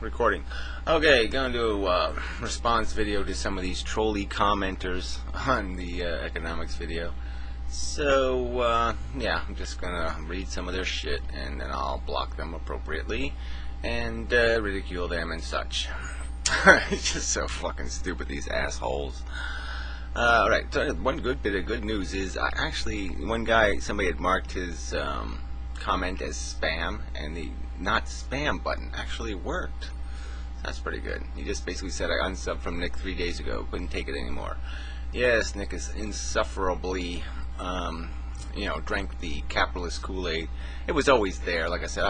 Recording. Okay, gonna do a response video to some of these trolly commenters on the economics video. So, yeah, I'm just gonna read some of their shit and then I'll block them appropriately and ridicule them and such. It's just so fucking stupid, these assholes. Alright, so one good bit of good news is, somebody had marked his comment as spam, and the not spam button actually worked. That's pretty good. He just basically said, I unsubbed from Nick 3 days ago, couldn't take it anymore. Yes, Nick is insufferably, drank the capitalist Kool-Aid. It was always there, like I said.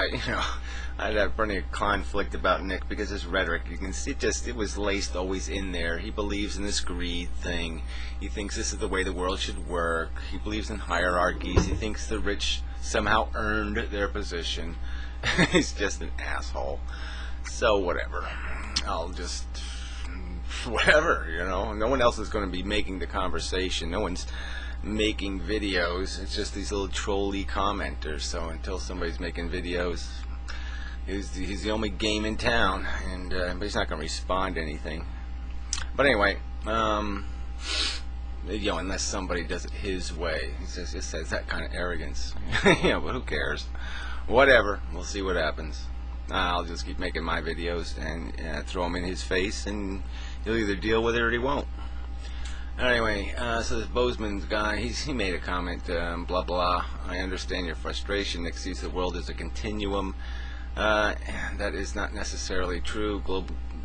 I'd have plenty of conflict about Nick because his rhetoric, you can see it was laced always in there. He believes in this greed thing. He thinks this is the way the world should work. He believes in hierarchies. He thinks the rich somehow earned their position. He's just an asshole. So whatever. I'll just whatever, No one else is going to be making the conversation. No one's making videos. It's just these little trolly commenters. So until somebody's making videos, he's the only game in town, and but he's not going to respond to anything. But anyway, unless somebody does it his way, it just says that kind of arrogance. But who cares? Whatever. We'll see what happens. I'll just keep making my videos and throw them in his face, and he'll either deal with it or he won't. Anyway, so this Bozeman's guy, he made a comment, blah blah. I understand your frustration. Nick sees the world as a continuum. That is not necessarily true.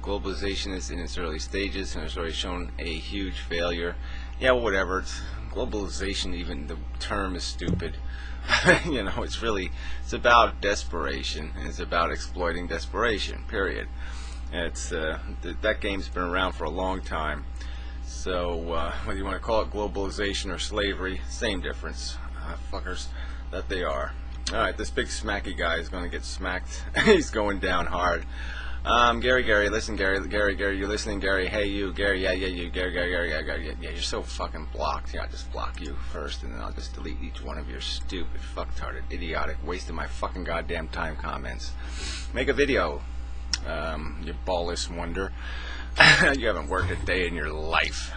Globalization is in its early stages and has already shown a huge failure. Yeah, well, whatever. Globalization, even the term is stupid. It's about desperation, and it's about exploiting desperation, period. It's that game's been around for a long time. So whether you want to call it globalization or slavery, same difference, fuckers that they are. Alright, this big smacky guy is going to get smacked. He's going down hard. Gary, listen, Gary, you listening, Gary? Hey, you, Gary, yeah, you, Gary, yeah, you're so fucking blocked. Yeah, I'll just block you first, and then I'll just delete each one of your stupid, fucktarded, idiotic, wasting my fucking goddamn time comments. Make a video, you ballless wonder. You haven't worked a day in your life.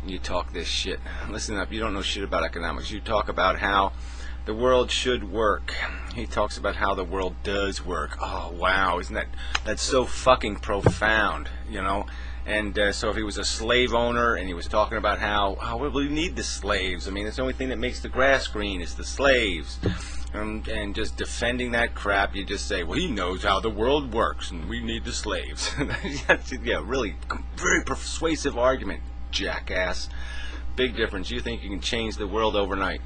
You talk this shit. Listen up, you don't know shit about economics. You talk about how the world should work. He talks about how the world does work. Oh, wow, isn't that's so fucking profound, And so if he was a slave owner and he was talking about how, we need the slaves. I mean, it's the only thing that makes the grass green is the slaves. And just defending that crap, you just say, well, he knows how the world works and we need the slaves. Yeah, really, very persuasive argument, jackass. Big difference. You think you can change the world overnight.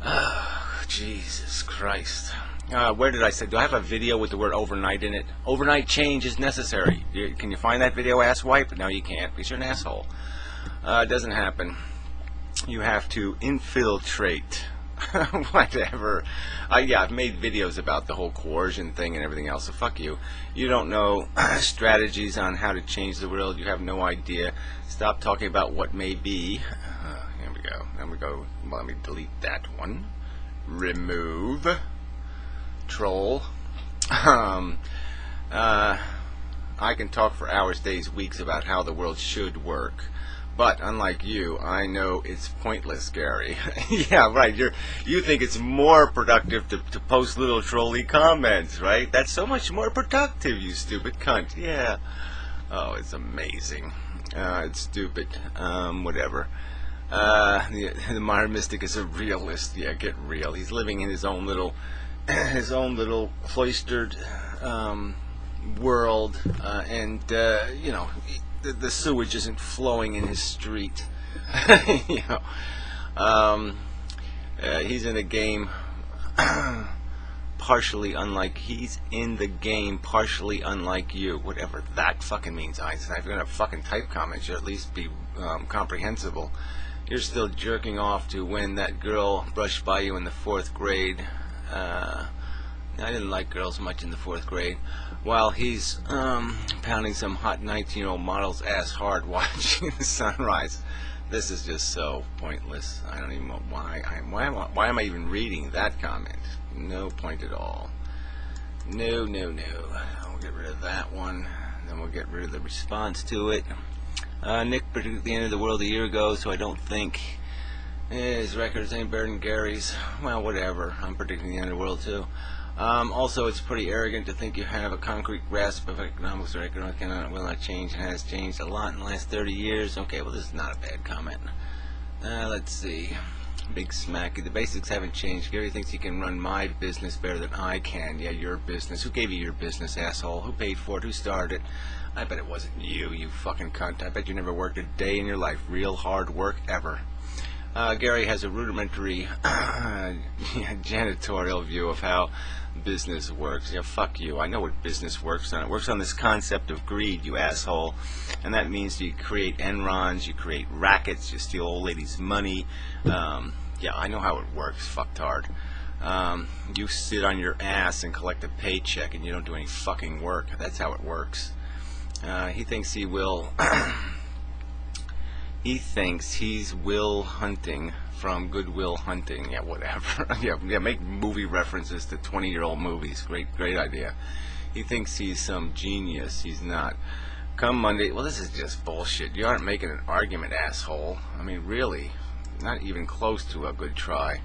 Oh, Jesus Christ. Where did I say? Do I have a video with the word overnight in it? Overnight change is necessary. Can you find that video, asswipe? No, you can't, because you're an asshole. It doesn't happen. You have to infiltrate. Whatever. I've made videos about the whole coercion thing and everything else, so fuck you. You don't know strategies on how to change the world. You have no idea. Stop talking about what may be. There we go. Let me delete that one. Remove. Troll. I can talk for hours, days, weeks about how the world should work. But unlike you, I know it's pointless, Gary. Yeah, right. You think it's more productive to post little trolly comments, right? That's so much more productive, you stupid cunt. Yeah. Oh, it's amazing. It's stupid. Whatever. The modern mystic is a realist. Yeah, get real. He's living in his own little cloistered world, and the sewage isn't flowing in his street. He's in a game partially unlike you, whatever that fucking means. If you're gonna fucking type comments, you at least be comprehensible. You're still jerking off to when that girl brushed by you in the 4th grade. I didn't like girls much in the 4th grade. While he's pounding some hot 19-year-old model's ass hard watching the sunrise. This is just so pointless. I don't even know why am I even reading that comment. No point at all. No. We'll get rid of that one. Then we'll get rid of the response to it. Nick predicted the end of the world a year ago, so I don't think his record's any better than Gary's. Well, whatever. I'm predicting the end of the world too. Also, it's pretty arrogant to think you have a concrete grasp of economics or economic will not change and has changed a lot in the last 30 years. Okay, well, this is not a bad comment. Let's see. Big smacky. The basics haven't changed. Gary thinks he can run my business better than I can. Yeah, your business. Who gave you your business, asshole? Who paid for it? Who started it? I bet it wasn't you, you fucking cunt. I bet you never worked a day in your life. Real hard work ever. Gary has a rudimentary janitorial view of how business works. Yeah, fuck you. I know what business works on. It works on this concept of greed, you asshole. And that means you create Enrons, you create rackets, you steal old ladies' money. Yeah, I know how it works, fucktard. You sit on your ass and collect a paycheck and you don't do any fucking work. That's how it works. He thinks he will... He thinks he's Will Hunting from Good Will Hunting. Yeah, whatever. yeah, make movie references to 20-year-old movies. Great idea. He thinks he's some genius. He's not. Come Monday. Well, this is just bullshit. You aren't making an argument, asshole. I mean, really. Not even close to a good try.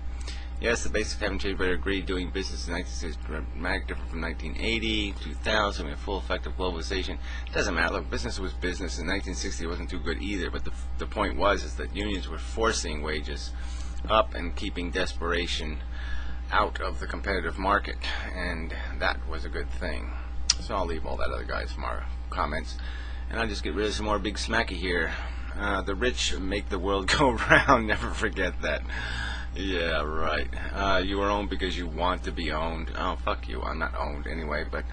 Yes, the basics haven't changed, but I agree doing business in 1960 is dramatically different from 1980, 2000, we have full effect of globalization. It doesn't matter. Look, business was business. In 1960, it wasn't too good either, but the point is that unions were forcing wages up and keeping desperation out of the competitive market, and that was a good thing. So I'll leave all that other guy's comments, and I'll just get rid of some more big smacky here. The rich make the world go round. Never forget that. Yeah, right. You are owned because you want to be owned. Oh, fuck you. I'm not owned anyway, but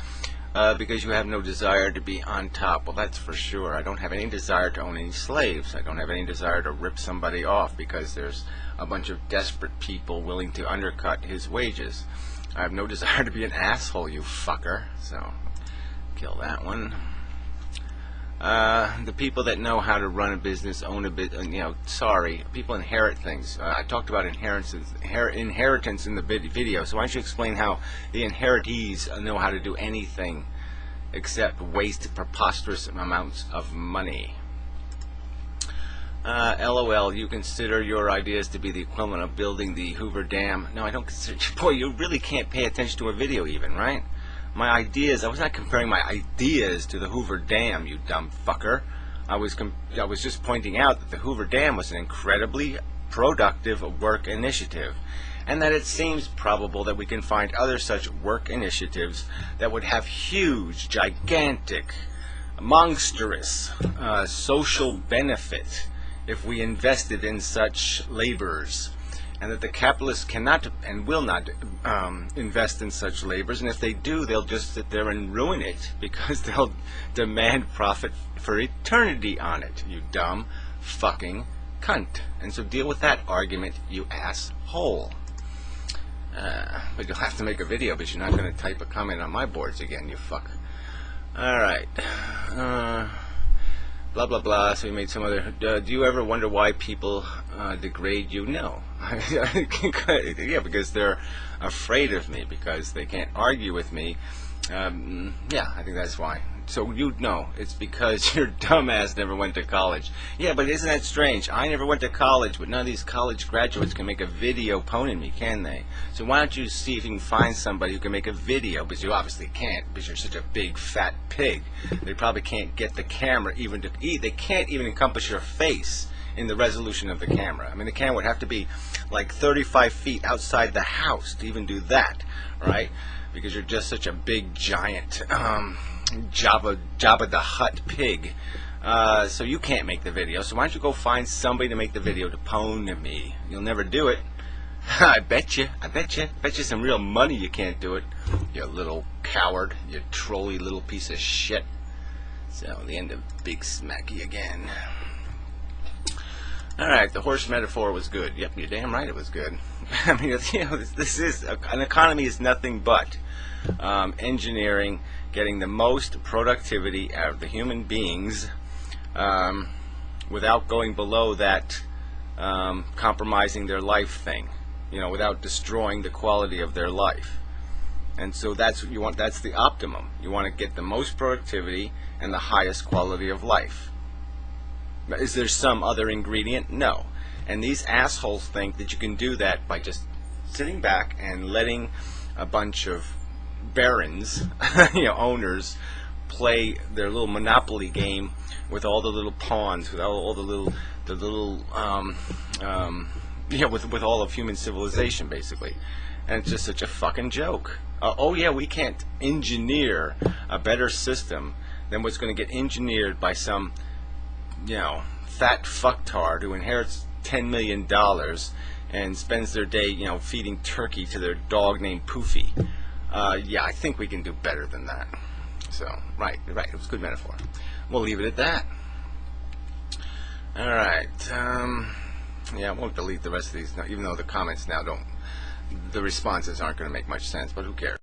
because you have no desire to be on top. Well, that's for sure. I don't have any desire to own any slaves. I don't have any desire to rip somebody off because there's a bunch of desperate people willing to undercut his wages. I have no desire to be an asshole, you fucker. So, kill that one. The people that know how to run a business, own a bit, sorry, people inherit things. I talked about inheritance in the video, so why don't you explain how the inheritees know how to do anything except waste preposterous amounts of money? LOL, you consider your ideas to be the equivalent of building the Hoover Dam. No, I don't consider, boy, you really can't pay attention to a video even, right? My ideas, I was not comparing my ideas to the Hoover Dam, you dumb fucker. I was just pointing out that the Hoover Dam was an incredibly productive work initiative, and that it seems probable that we can find other such work initiatives that would have huge, gigantic, monstrous social benefit if we invested in such labors. And that the capitalists cannot and will not invest in such labors, and if they do, they'll just sit there and ruin it because they'll demand profit for eternity on it, you dumb fucking cunt. And so deal with that argument, you asshole. But you'll have to make a video because you're not going to type a comment on my boards again, you fuck. Alright. Blah blah blah. So we made some other. Do you ever wonder why people degrade you? No. Yeah, because they're afraid of me, because they can't argue with me. Yeah, I think that's why. So you know, it's because your dumbass never went to college. Yeah, but isn't that strange? I never went to college, but none of these college graduates can make a video poning me, can they? So why don't you see if you can find somebody who can make a video? Because you obviously can't, because you're such a big fat pig. They probably can't get the camera even to eat. They can't even encompass your face in the resolution of the camera. I mean, the camera would have to be like 35 feet outside the house to even do that, right? Because you're just such a big, giant Jabba the Hutt pig. So you can't make the video. So why don't you go find somebody to make the video to pwn to me? You'll never do it. I bet you some real money you can't do it. You little coward. You trolly little piece of shit. So the end of Big Smacky again. Alright, the horse metaphor was good. Yep, you're damn right it was good. I mean, this is, an economy is nothing but engineering, getting the most productivity out of the human beings without going below that compromising their life thing, without destroying the quality of their life. And so that's what you want. That's the optimum. You want to get the most productivity and the highest quality of life. Is there some other ingredient? No. And these assholes think that you can do that by just sitting back and letting a bunch of barons, owners, play their little monopoly game with all the little pawns, with all the little with all of human civilization, basically. And it's just such a fucking joke. Oh yeah, we can't engineer a better system than what's going to get engineered by some, fat fucktard who inherits $10 million and spends their day, feeding turkey to their dog named Poofy. Yeah, I think we can do better than that. So, right, it was a good metaphor. We'll leave it at that. All right. Yeah, I won't delete the rest of these, even though the comments now the responses aren't going to make much sense, but who cares?